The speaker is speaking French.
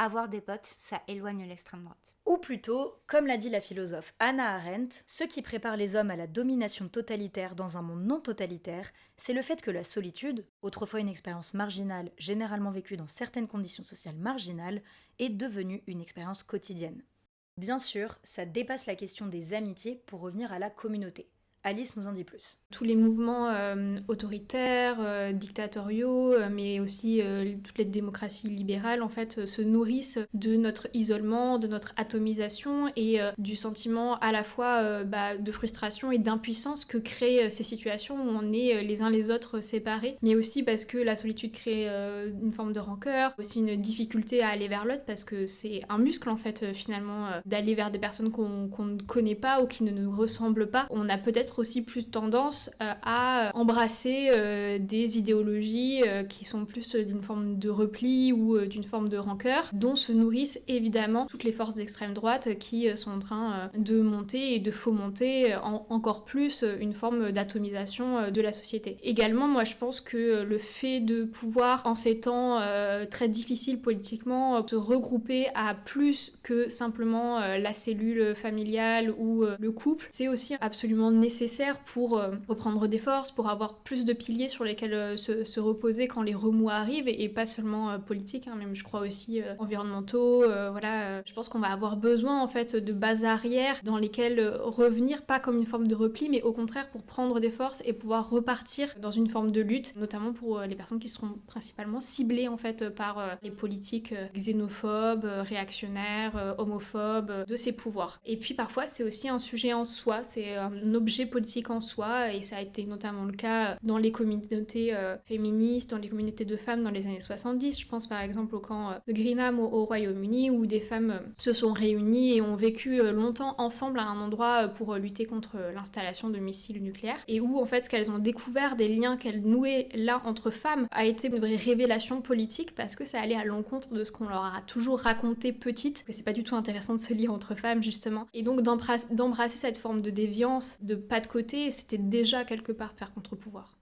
avoir des potes, ça éloigne l'extrême droite. Ou plutôt, comme l'a dit la philosophe Hannah Arendt, ce qui prépare les hommes à la domination totalitaire dans un monde non totalitaire, c'est le fait que la solitude, autrefois une expérience marginale généralement vécue dans certaines conditions sociales marginales, est devenue une expérience quotidienne. Bien sûr, ça dépasse la question des amitiés pour revenir à la communauté. Alice nous en dit plus. Tous les mouvements autoritaires, dictatoriaux, mais aussi toutes les démocraties libérales, en fait, se nourrissent de notre isolement, de notre atomisation et du sentiment à la fois de frustration et d'impuissance que créent ces situations où on est les uns les autres séparés, mais aussi parce que la solitude crée une forme de rancœur, aussi une difficulté à aller vers l'autre parce que c'est un muscle, en fait, finalement, d'aller vers des personnes qu'on ne connaît pas ou qui ne nous ressemblent pas. On a peut-être aussi plus tendance à embrasser des idéologies qui sont plus d'une forme de repli ou d'une forme de rancœur, dont se nourrissent évidemment toutes les forces d'extrême droite qui sont en train de monter et de fomenter encore plus une forme d'atomisation de la société. Également, moi je pense que le fait de pouvoir, en ces temps très difficiles politiquement, se regrouper à plus que simplement la cellule familiale ou le couple, c'est aussi absolument nécessaire pour reprendre des forces, pour avoir plus de piliers sur lesquels se reposer quand les remous arrivent, et pas seulement politiques, même je crois aussi environnementaux, je pense qu'on va avoir besoin en fait de bases arrières dans lesquelles revenir, pas comme une forme de repli, mais au contraire pour prendre des forces et pouvoir repartir dans une forme de lutte, notamment pour les personnes qui seront principalement ciblées en fait par les politiques xénophobes, réactionnaires, homophobes de ces pouvoirs. Et puis parfois c'est aussi un sujet en soi, c'est un objet politique en soi, et ça a été notamment le cas dans les communautés féministes, dans les communautés de femmes dans les années 70. Je pense par exemple au camp de Greenham au Royaume-Uni, où des femmes se sont réunies et ont vécu longtemps ensemble à un endroit pour lutter contre l'installation de missiles nucléaires, et où en fait ce qu'elles ont découvert des liens qu'elles nouaient là entre femmes a été une vraie révélation politique, parce que ça allait à l'encontre de ce qu'on leur a toujours raconté petite, que c'est pas du tout intéressant de se lier entre femmes justement, et donc d'embrasser cette forme de déviance, de pas de côté, c'était déjà quelque part faire contre-pouvoir.